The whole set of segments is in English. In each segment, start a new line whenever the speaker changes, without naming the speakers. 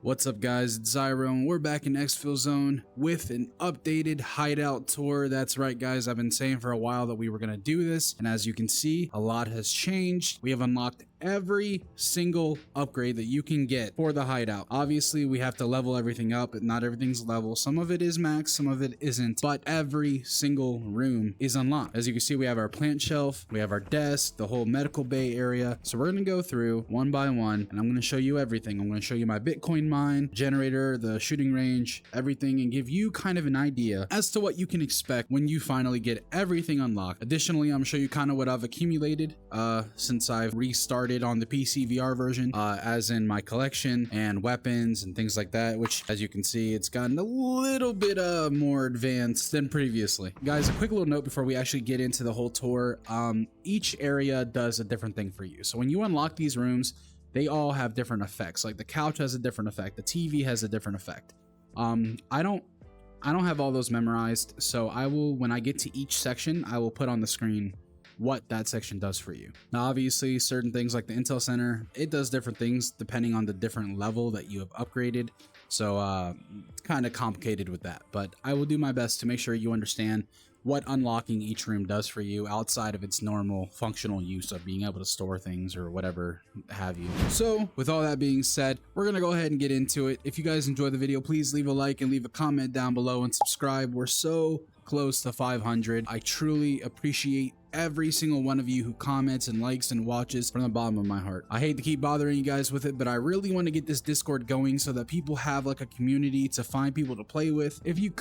What's up guys, it's Xyro and we're back in Exfilzone with an updated hideout tour. That's right guys, I've been saying for a while that we were going to do this, and as you can see, a lot has changed. We have unlocked every single upgrade that you can get for the hideout. Obviously we have to level everything up, but not everything's level. Some of it is max, some of it isn't, but every single room is unlocked. As you can see, we have our plant shelf, we have our desk, the whole medical bay area. So we're going to go through one by one and I'm going to show you everything. I'm going to show you my Bitcoin mine, generator, the shooting range, everything, and give you kind of an idea as to what you can expect when you finally get everything unlocked. Additionally, I'm going to show you kind of what I've accumulated since I've restarted on the PCVR version, as in my collection and weapons and things like that, which as you can see, it's gotten a little bit more advanced than previously. Guys, a quick little note before we actually get into the whole tour. Each area does a different thing for you. So when you unlock these rooms, they all have different effects. Like the couch has a different effect, the TV has a different effect. I don't have all those memorized, so I will, when I get to each section, I will put on the screen what that section does for you. Now obviously certain things like the Intel Center, it does different things depending on the different level that you have upgraded. So it's kind of complicated with that, but I will do my best to make sure you understand what unlocking each room does for you outside of its normal functional use of being able to store things or whatever have you. So with all that being said, we're gonna go ahead and get into it. If you guys enjoyed the video, please leave a like and leave a comment down below and subscribe. We're so close to 500. I truly appreciate every single one of you who comments and likes and watches from the bottom of my heart. I hate to keep bothering you guys with it, but I really want to get this Discord going so that people have like a community to find people to play with. If you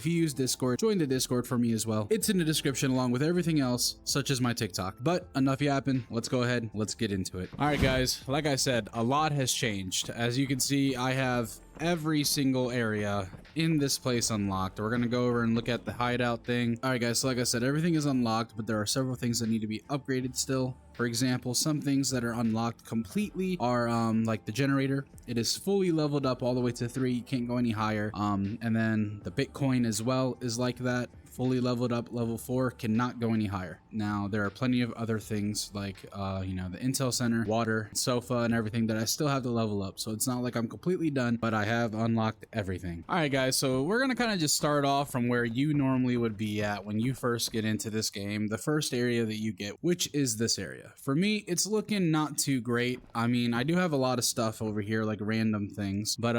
use Discord, join the Discord for me as well. It's in the description along with everything else, such as my TikTok. But enough yapping, let's go ahead, let's get into it. All right guys, like I said, a lot has changed. As you can see, I have every single area in this place unlocked. We're gonna go over and look at the hideout thing. All right guys, so like I said, everything is unlocked, but there are several things that need to be upgraded still. For example, some things that are unlocked completely are like the generator. It is fully leveled up all the way to 3. You can't go any higher. And then the Bitcoin as well is like that, fully leveled up. Level 4 cannot go any higher. Now there are plenty of other things like you know, the Intel Center, water, sofa, and everything that I still have to level up. So it's not like I'm completely done, but I have unlocked everything. All right guys, so we're gonna kind of just start off from where you normally would be at when you first get into this game. The first area that you get, which is this area. For me, it's looking not too great. I mean, I do have a lot of stuff over here, like random things, but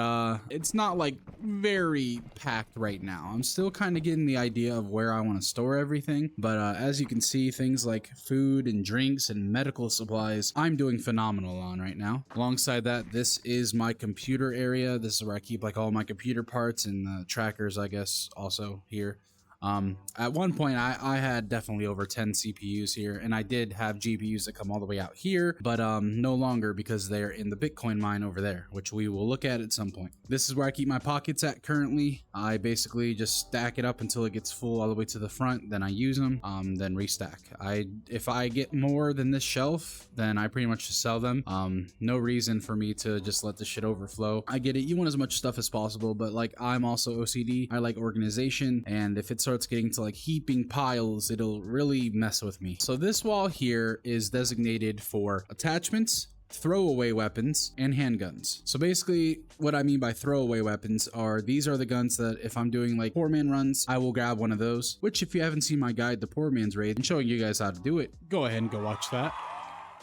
it's not like very packed right now. I'm still kind of getting the idea of where I want to store everything, but as you can see, things like food and drinks and medical supplies, I'm doing phenomenal on right now. Alongside that, this is my computer area. This is where I keep like all my computer parts and trackers, I guess, also here. At one point I had definitely over 10 CPUs here, and I did have GPUs that come all the way out here, but no longer because they're in the Bitcoin mine over there, which we will look at some point. This is where I keep my pockets at currently. I basically just stack it up until it gets full all the way to the front, then I use them, then restack. If I get more than this shelf, then I pretty much just sell them. No reason for me to just let this shit overflow. I get it, you want as much stuff as possible, but like, I'm also OCD. I like organization, and if it's starts getting to like heaping piles, it'll really mess with me. So this wall here is designated for attachments, throwaway weapons, and handguns. So basically what I mean by throwaway weapons are, these are the guns that if I'm doing like poor man runs, I will grab one of those, which if you haven't seen my guide, The Poor Man's Raid, and showing you guys how to do it, go ahead and go watch that.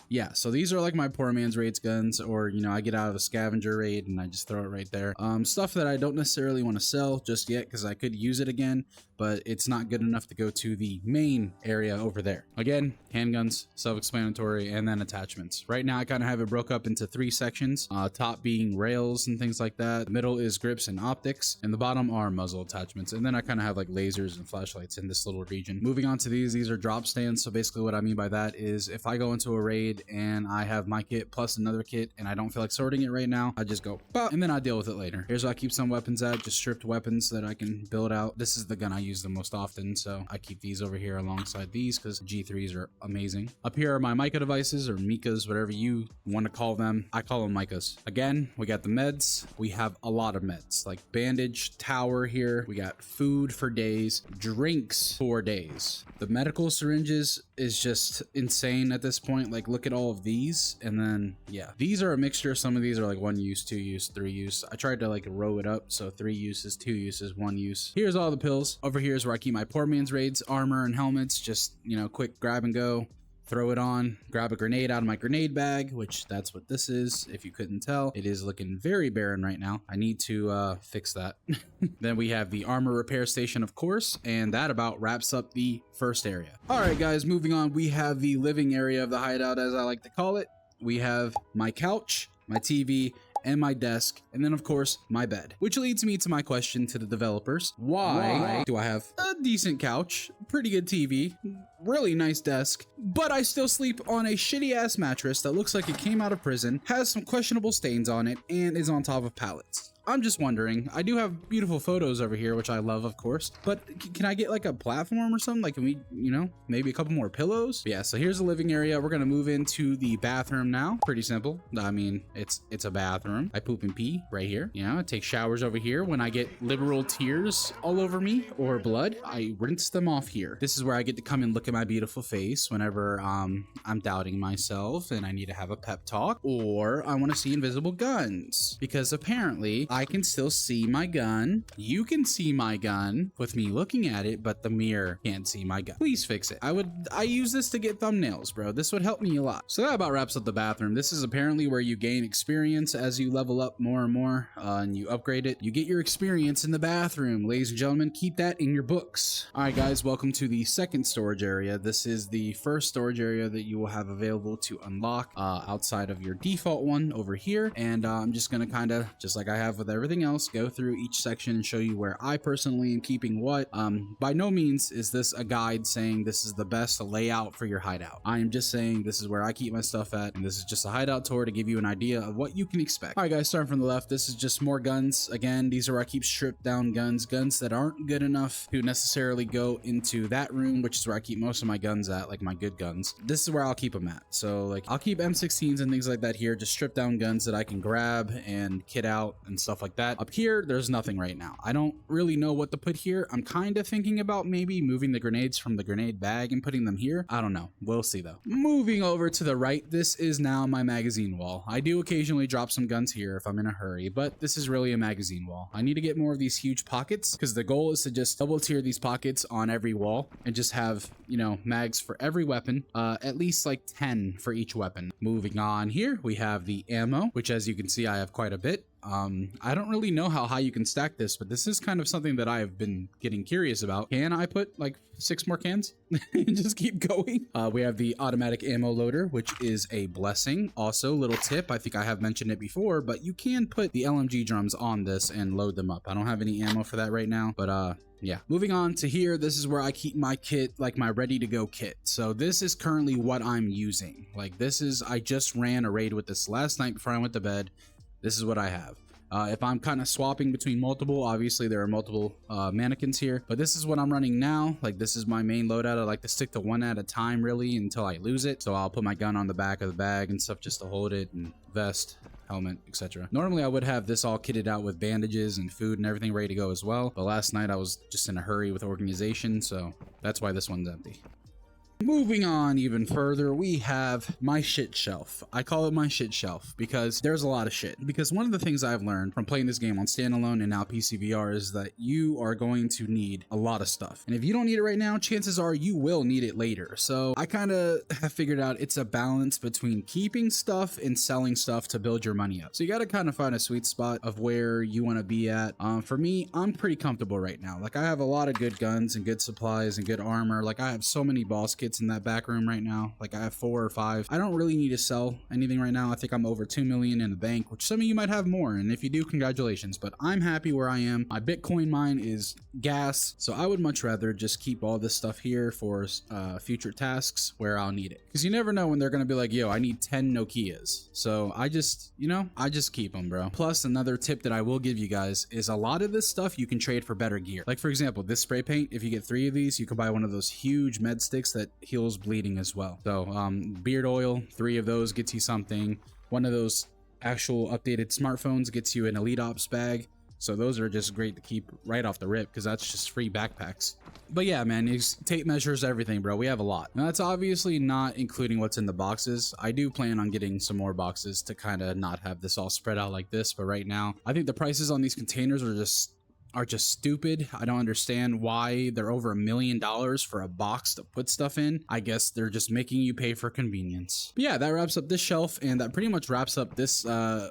Yeah, so these are like my poor man's raids guns, or you know, I get out of a scavenger raid and I just throw it right there. Stuff that I don't necessarily want to sell just yet because I could use it again, but it's not good enough to go to the main area over there. Again, handguns, self-explanatory, and then attachments. Right now I kind of have it broke up into 3 sections, top being rails and things like that, the middle is grips and optics, and the bottom are muzzle attachments, and then I kind of have like lasers and flashlights in this little region. Moving on to these are drop stands. So basically what I mean by that is, if I go into a raid and I have my kit plus another kit and I don't feel like sorting it right now, I just go pop, and then I deal with it later. Here's where I keep some weapons at, just stripped weapons that I can build out. This is the gun I use the most often, so I keep these over here alongside these because G3s are amazing. Up here are my mica devices, or micas, whatever you want to call them. I call them micas. Again, we got the meds. We have a lot of meds, like bandage, tower here. We got food for days, drinks for days. The medical syringes is just insane at this point. Like, look look at all of these, and then yeah, these are a mixture. Some of these are like 1 use, 2 use, 3 use. I tried to like row it up, so 3 uses, 2 uses, 1 use. Here's all the pills. Over here is where I keep my poor man's raids, armor, and helmets. Just, you know, quick grab and go. Throw it on, grab a grenade out of my grenade bag, which that's what this is. If you couldn't tell, it is looking very barren right now. I need to fix that. Then we have the armor repair station, of course, and that about wraps up the first area. All right, guys, moving on. We have the living area of the hideout, as I like to call it. We have my couch, my TV, and my desk, and then of course my bed, which leads me to my question to the developers. Why do I have a decent couch, pretty good TV, really nice desk, but I still sleep on a shitty ass mattress that looks like it came out of prison, has some questionable stains on it, and is on top of pallets? I'm just wondering. I do have beautiful photos over here, which I love, of course, but can I get like a platform or something? Like, can we, you know, maybe a couple more pillows? But yeah, so here's the living area. We're gonna move into the bathroom now. Pretty simple. I mean, it's a bathroom. I poop and pee right here. You know, I take showers over here. When I get literal tears all over me or blood, I rinse them off here. This is where I get to come and look at my beautiful face whenever I'm doubting myself and I need to have a pep talk, or I want to see invisible guns, because apparently I can still see my gun. You can see my gun with me looking at it, but the mirror can't see my gun. Please fix it. I use this to get thumbnails, bro. This would help me a lot. So that about wraps up the bathroom. This is apparently where you gain experience as you level up more and more, and you upgrade it. You get your experience in the bathroom. Ladies and gentlemen, keep that in your books. All right, guys, welcome to the second storage area. This is the first storage area that you will have available to unlock outside of your default one over here. And I'm just gonna kind of, just like I have with everything else, go through each section and show you where I personally am keeping what. By no means is this a guide saying this is the best layout for your hideout. I am just saying this is where I keep my stuff at, and this is just a hideout tour to give you an idea of what you can expect. All right, guys, starting from the left, this is just more guns. Again, these are where I keep stripped down guns that aren't good enough to necessarily go into that room, which is where I keep most of my guns at, like my good guns. This is where I'll keep them at. So like I'll keep M16s and things like that here, just stripped down guns that I can grab and kit out and stuff like that. Up here, there's nothing right now. I don't really know what to put here. I'm kind of thinking about maybe moving the grenades from the grenade bag and putting them here. I don't know. We'll see though. Moving over to the right, this is now my magazine wall. I do occasionally drop some guns here if I'm in a hurry, but this is really a magazine wall. I need to get more of these huge pockets, because the goal is to just double tier these pockets on every wall and just have, you know, mags for every weapon, at least like 10 for each weapon. Moving on here, we have the ammo, which as you can see, I have quite a bit. I don't really know how high you can stack this, but this is kind of something that I have been getting curious about. Can I put like 6 more cans and just keep going? We have the automatic ammo loader, which is a blessing. Also, little tip, I think I have mentioned it before, but you can put the LMG drums on this and load them up. I don't have any ammo for that right now, but yeah. Moving on to here, this is where I keep my kit, like my ready to go kit. So this is currently what I'm using. Like this is, I just ran a raid with this last night before I went to bed. This is what I have. If I'm kind of swapping between multiple, obviously there are multiple mannequins here, but this is what I'm running now. Like this is my main loadout. I like to stick to one at a time really until I lose it. So I'll put my gun on the back of the bag and stuff just to hold it, and vest, helmet, etc. Normally I would have this all kitted out with bandages and food and everything ready to go as well, but last night I was just in a hurry with organization, so that's why this one's empty. Moving on even further, we have my shit shelf. I call it my shit shelf because there's a lot of shit. Because one of the things I've learned from playing this game on standalone and now PCVR is that you are going to need a lot of stuff. And if you don't need it right now, chances are you will need it later. So I kind of have figured out it's a balance between keeping stuff and selling stuff to build your money up. So you got to kind of find a sweet spot of where you want to be at. For me, I'm pretty comfortable right now. Like I have a lot of good guns and good supplies and good armor. Like I have so many boss kits in that back room right now. Like I have 4 or 5. I don't really need to sell anything right now. I think I'm over 2 million in the bank, which some of you might have more, and if you do, congratulations, but I'm happy where I am. My Bitcoin mine is gas, so I would much rather just keep all this stuff here for future tasks where I'll need it, because you never know when they're gonna be like, yo, I need 10 Nokias. So I just, you know, I just keep them, bro. Plus another tip that I will give you guys is a lot of this stuff you can trade for better gear. Like for example, this spray paint, if you get 3 of these, you can buy one of those huge med sticks that heals bleeding as well. So beard oil, 3 of those gets you something. One of those actual updated smartphones gets you an elite ops bag. So those are just great to keep right off the rip because that's just free backpacks. But yeah, man, these tape measures everything, bro. We have a lot. Now, that's obviously not including what's in the boxes. I do plan on getting some more boxes to kind of not have this all spread out like this. But right now, I think the prices on these containers are just stupid. I don't understand why they're over $1 million for a box to put stuff in. I guess they're just making you pay for convenience. But yeah, that wraps up this shelf, and that pretty much wraps up this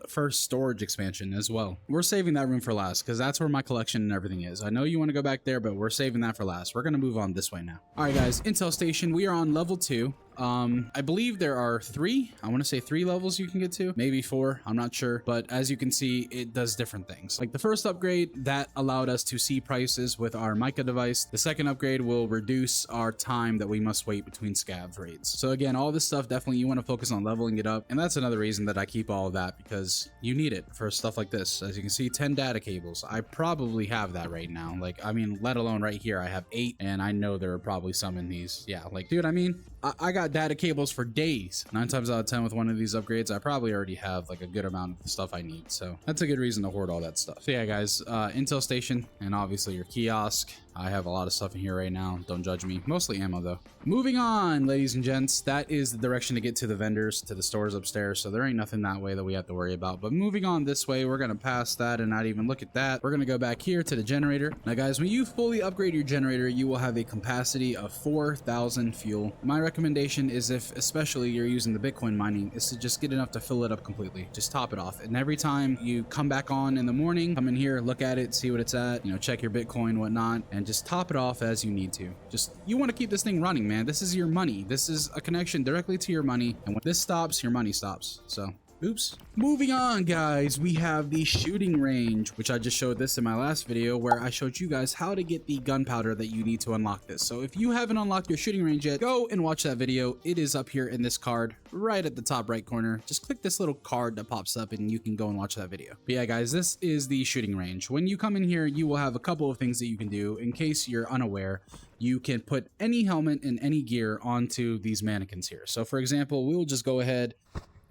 first storage expansion as well. We're saving that room for last because that's where my collection and everything is. I know you want to go back there, but we're saving that for last. We're gonna move on this way now. All right, guys, Intel Station. We are on level 2. I believe there are 3, I want to say 3 levels you can get to, maybe 4, I'm not sure, but as you can see, it does different things. Like the first upgrade, that allowed us to see prices with our mica device. The second upgrade will reduce our time that we must wait between scav raids. So again, all this stuff, definitely you want to focus on leveling it up, and that's another reason that I keep all of that, because you need it for stuff like this. As you can see, 10 data cables. I probably have that right now. Like, I mean, let alone right here, I have 8, and I know there are probably some in these. Yeah, like, dude, I mean, I got data cables for days. 9 times out of 10 with one of these upgrades, I probably already have like a good amount of the stuff I need. So that's a good reason to hoard all that stuff. So yeah, guys, Intel Station and obviously your kiosk. I have a lot of stuff in here right now. Don't judge me. Mostly ammo though. Moving on, ladies and gents, that is the direction to get to the vendors, to the stores upstairs. So there ain't nothing that way that we have to worry about. But moving on this way, we're going to pass that and not even look at that. We're going to go back here to the generator. Now guys, when you fully upgrade your generator, you will have a capacity of 4,000 fuel. My recommendation is, if especially you're using the Bitcoin mining, is to just get enough to fill it up completely. Just top it off. And every time you come back on in the morning, come in here, look at it, see what it's at, you know, check your Bitcoin, whatnot, and just top it off as you need to. Just, you want to keep this thing running, man. This is your money. This is a connection directly to your money. And when this stops, your money stops. So oops. Moving on, guys, we have the shooting range, which I just showed this in my last video where I showed you guys how to get the gunpowder that you need to unlock this. So if you haven't unlocked your shooting range yet, go and watch that video. It is up here in this card right at the top right corner. Just click this little card that pops up and you can go and watch that video. But yeah, guys, this is the shooting range. When you come in here, you will have a couple of things that you can do. In case you're unaware, you can put any helmet and any gear onto these mannequins here. So for example, we'll just go ahead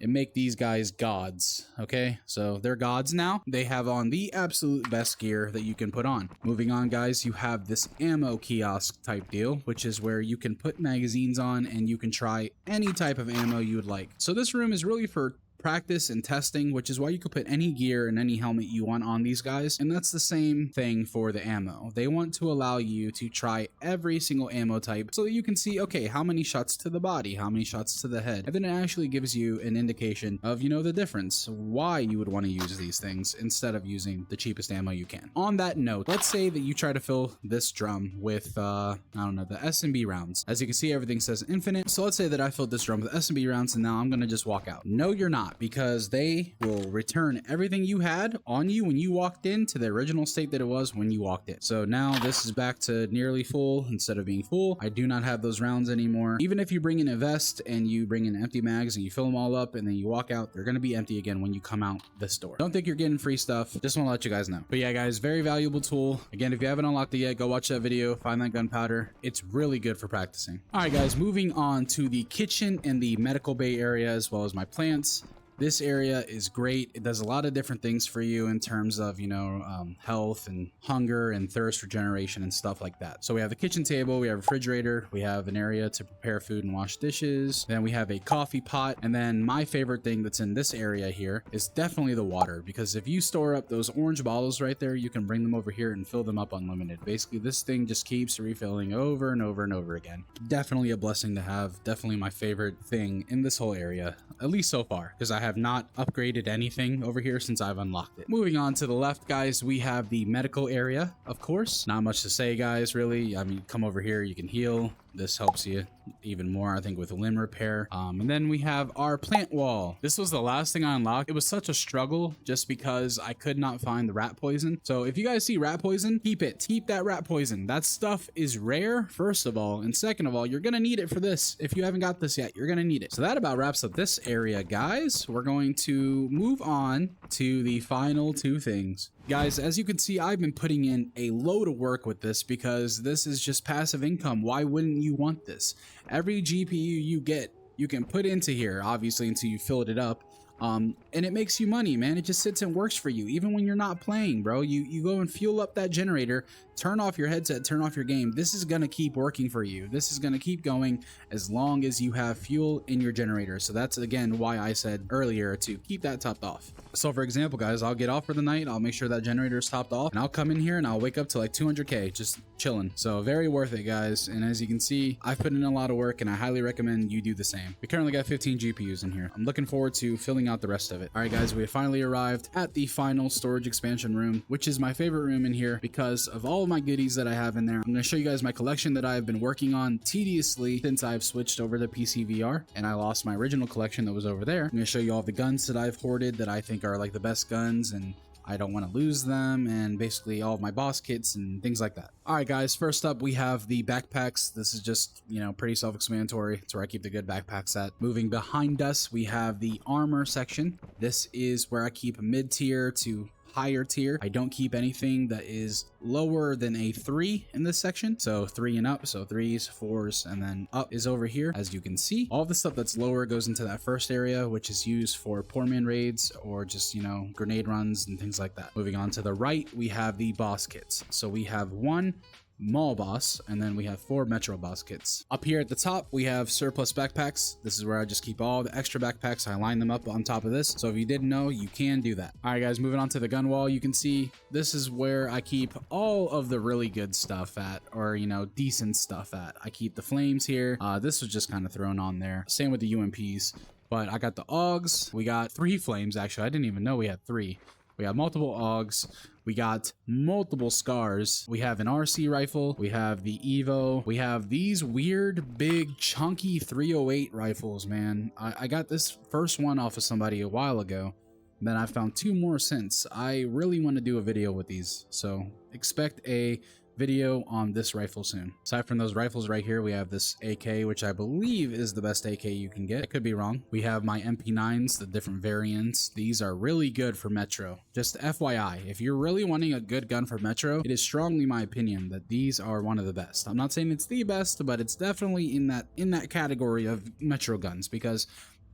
and make these guys gods. Okay, so they're gods now. They have on the absolute best gear that you can put on. Moving on, guys, you have this ammo kiosk type deal, which is where you can put magazines on and you can try any type of ammo you would like. So this room is really for practice and testing, which is why you could put any gear and any helmet you want on these guys. And that's the same thing for the ammo. They want to allow you to try every single ammo type so that you can see, okay, how many shots to the body, how many shots to the head. And then it actually gives you an indication of, you know, the difference, why you would want to use these things instead of using the cheapest ammo you can. On that note, let's say that you try to fill this drum with, I don't know, the S&B rounds. As you can see, everything says infinite. So let's say that I filled this drum with S&B rounds and now I'm going to just walk out. No, you're not, because they will return everything you had on you when you walked in to the original state that it was when you walked in. So now this is back to nearly full instead of being full. I do not have those rounds anymore. Even if you bring in a vest and you bring in empty mags and you fill them all up and then you walk out, they're going to be empty again when you come out this door. Don't think you're getting free stuff. Just want to let you guys know. But yeah, guys, very valuable tool. Again, if you haven't unlocked it yet, go watch that video, find that gunpowder. It's really good for practicing. All right, guys, moving on to the kitchen and the medical bay area, as well as my plants. This area is great. It does a lot of different things for you in terms of, you know, health and hunger and thirst regeneration and stuff like that. So we have the kitchen table, we have a refrigerator, we have an area to prepare food and wash dishes. Then we have a coffee pot. And then my favorite thing that's in this area here is definitely the water, because if you store up those orange bottles right there, you can bring them over here and fill them up unlimited. Basically, this thing just keeps refilling over and over and over again. Definitely a blessing to have. Definitely my favorite thing in this whole area, at least so far, because I have not upgraded anything over here since I've unlocked it. Moving on to the left, guys, we have the medical area, of course. Not much to say, guys, really. I mean, come over here, you can heal. This helps you even more, I think, with limb repair. And then we have our plant wall. This was the last thing I unlocked. It was such a struggle just because I could not find the rat poison. So if you guys see rat poison, keep it. Keep that rat poison. That stuff is rare, first of all. And second of all, you're going to need it for this. If you haven't got this yet, you're going to need it. So that about wraps up this area, guys. We're going to move on to the final 2 things. Guys, as you can see, I've been putting in a load of work with this because this is just passive income. Why wouldn't you want this? Every GPU you get, you can put into here, obviously, until you filled it up. And it makes you money, man. It just sits and works for you even when you're not playing, bro. You go and fuel up that generator, turn off your headset, turn off your game. This is gonna keep working for you. This is gonna keep going as long as you have fuel in your generator. So that's again why I said earlier to keep that topped off. So for example, guys, I'll get off for the night, I'll make sure that generator is topped off, and I'll come in here and I'll wake up to like 200k just chilling. So very worth it, guys. And as you can see, I've put in a lot of work and I highly recommend you do the same. We currently got 15 GPUs in here. I'm looking forward to filling out the rest of it. All right, guys, we have finally arrived at the final storage expansion room, which is my favorite room in here because of all of my goodies that I have in there. I'm going to show you guys my collection that I've been working on tediously since I've switched over to PCVR and I lost my original collection that was over there. I'm going to show you all the guns that I've hoarded that I think are like the best guns and I don't want to lose them, and basically all of my boss kits and things like that. All right, guys, first up we have the backpacks. This is just, you know, pretty self-explanatory. It's where I keep the good backpacks at. Moving behind us, we have the armor section. This is where I keep mid-tier to higher tier. I don't keep anything that is lower than a 3 in this section. So 3 and up, so 3s, 4s, and then up is over here. As you can see, all the stuff that's lower goes into that first area, which is used for poor man raids or just, you know, grenade runs and things like that. Moving on to the right, we have the boss kits. So we have 1 mall boss, and then we have 4 metro boss kits. Up here at the top, we have surplus backpacks. This is where I just keep all the extra backpacks. I line them up on top of this. So if you didn't know, you can do that. All right, guys, moving on to the gun wall, you can see this is where I keep all of the really good stuff at, or, you know, decent stuff at. I keep the flames here. This was just kind of thrown on there. Same with the UMPs, but I got the AUGs. We got 3 flames, actually. I didn't even know we had 3. We have multiple AUGs. We got multiple scars. We have an RC rifle. We have the Evo. We have these weird, big, chunky 308 rifles, man. I got this first one off of somebody a while ago. Then I found 2 more since. I really want to do a video with these. So expect a video on this rifle soon. Aside from those rifles right here, we have this AK, which I believe is the best AK you can get. I could be wrong. We have my MP9s, the different variants. These are really good for Metro. Just FYI, if you're really wanting a good gun for Metro, it is strongly my opinion that these are one of the best. I'm not saying it's the best, but it's definitely in that category of Metro guns, because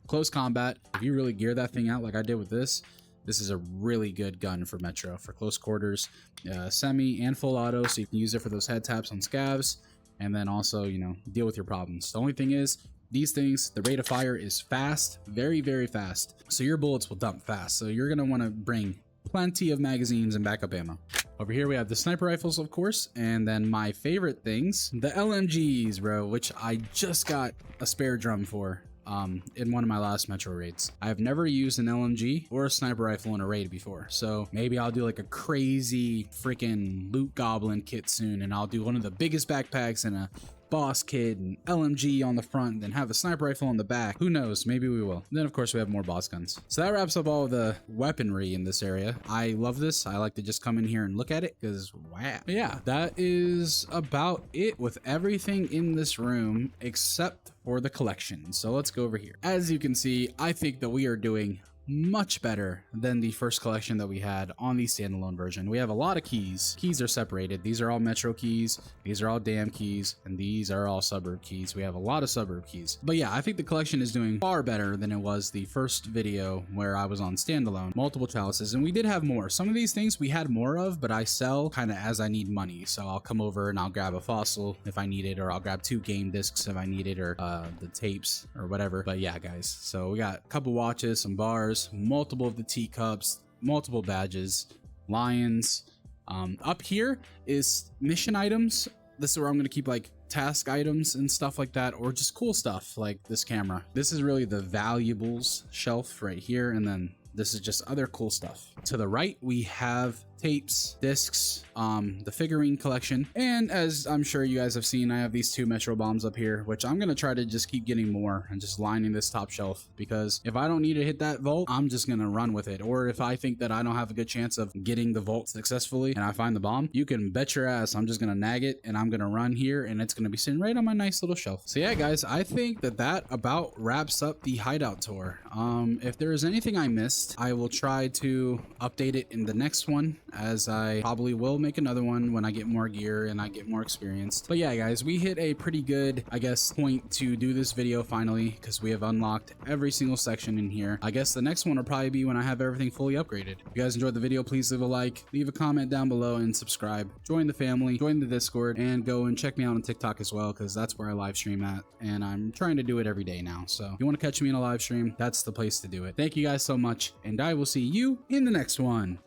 close combat, if you really gear that thing out like I did with this is a really good gun for Metro, for close quarters, semi and full auto, so you can use it for those head taps on scavs, and then also, you know, deal with your problems. The only thing is, these things, the rate of fire is fast, very, very fast, so your bullets will dump fast, so you're going to want to bring plenty of magazines and backup ammo. Over here we have the sniper rifles, of course, and then my favorite things, the LMGs, bro, which I just got a spare drum for. In one of my last Metro raids. I have never used an LMG or a sniper rifle in a raid before, so maybe I'll do like a crazy freaking loot goblin kit soon, and I'll do one of the biggest backpacks and a boss kit and LMG on the front, and then have a sniper rifle on the back. Who knows? Maybe we will. And then of course we have more boss guns. So that wraps up all of the weaponry in this area. I love this. I like to just come in here and look at it because wow. But yeah, that is about it with everything in this room except for the collection. So let's go over here. As you can see, I think that we are doing much better than the first collection that we had on the standalone version. We have a lot of keys. Keys are separated. These are all Metro keys, these are all DAM keys, and these are all suburb keys. We have a lot of suburb keys. But yeah, I think the collection is doing far better than it was the first video where I was on standalone. Multiple chalices, and we did have more. Some of these things we had more of, but I sell kind of as I need money. So I'll come over and I'll grab a fossil if I need it, or I'll grab 2 game discs if I need it, or the tapes or whatever. But yeah, guys, so we got a couple watches, some bars, multiple of the teacups, multiple badges, lions. Up here is mission items. This is where I'm going to keep like task items and stuff like that, or just cool stuff like this camera. This is really the valuables shelf right here, and then this is just other cool stuff. To the right, we have tapes, discs, the figurine collection, and as I'm sure you guys have seen, I have these 2 Metro bombs up here, which I'm gonna try to just keep getting more and just lining this top shelf, because if I don't need to hit that vault, I'm just gonna run with it. Or if I think that I don't have a good chance of getting the vault successfully and I find the bomb, you can bet your ass I'm just gonna nag it and I'm gonna run here and it's gonna be sitting right on my nice little shelf. So yeah, guys, I think that about wraps up the hideout tour. If there is anything I missed, I will try to update it in the next one. as I probably will make another one when I get more gear and I get more experienced. But yeah, guys, we hit a pretty good, I guess, point to do this video finally, because we have unlocked every single section in here. I guess the next one will probably be when I have everything fully upgraded. If you guys enjoyed the video, please leave a like, leave a comment down below, and subscribe. Join the family, join the Discord, and go and check me out on TikTok as well, because that's where I live stream at, and I'm trying to do it every day now. So if you want to catch me in a live stream, that's the place to do it. Thank you guys so much, and I will see you in the next one.